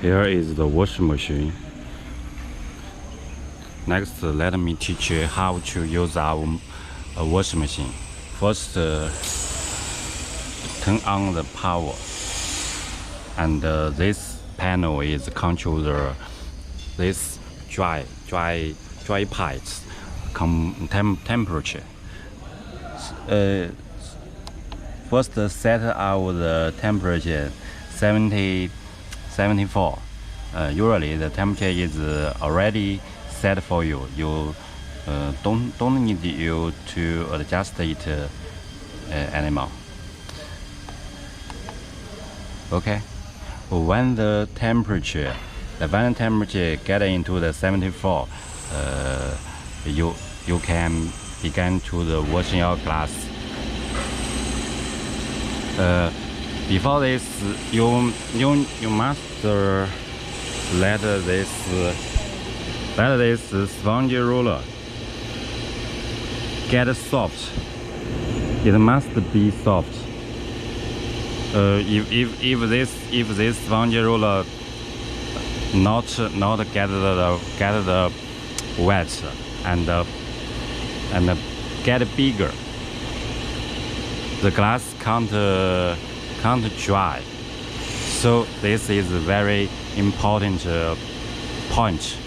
Here is the washing machine. Next, let me teach you how to use our washing machine. First, turn on the power, and this panel is control this dry pipes temperature. First, set our temperature 74. Usually the temperature is already set for you. You don't need you to adjust it anymore. Okay. When the temperature get into the 74, you can begin to the washing your glass. Before this, you must let this sponge roller get soft. It must be soft. If this sponge roller not get the wet and get bigger, the glass can't dry. So this is a very important point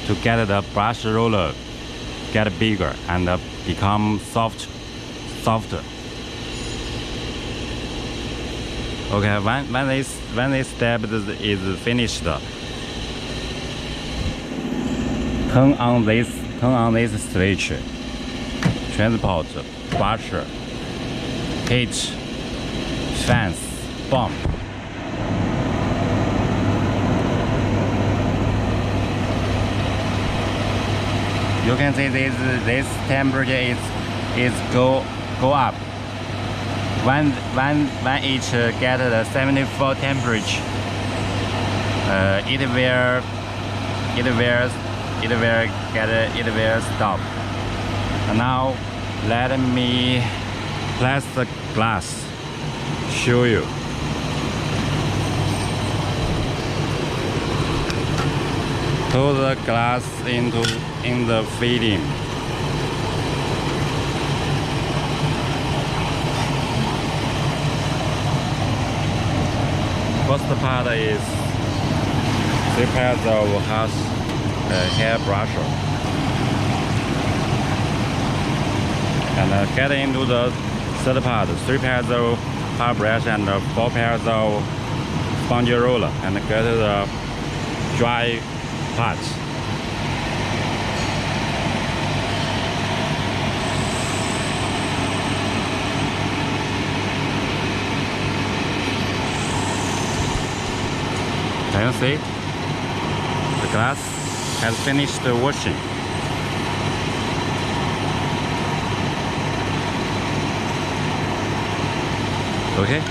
to get the brush roller get bigger and become softer. Okay, when this step is finished, turn on this switch. Transport, washer, heat, fans, pump. You can see this temperature is go up. When it get the 74 temperature, it will stop. And now let me place the glass. Show you. Put the glass in the fitting. First part is 3 pairs of hair brusher, and get into the third part, 3 pairs of hair brush and 4 pairs of sponge roller, and get the dry parts. Can you see? The glass has finished washing. Okay.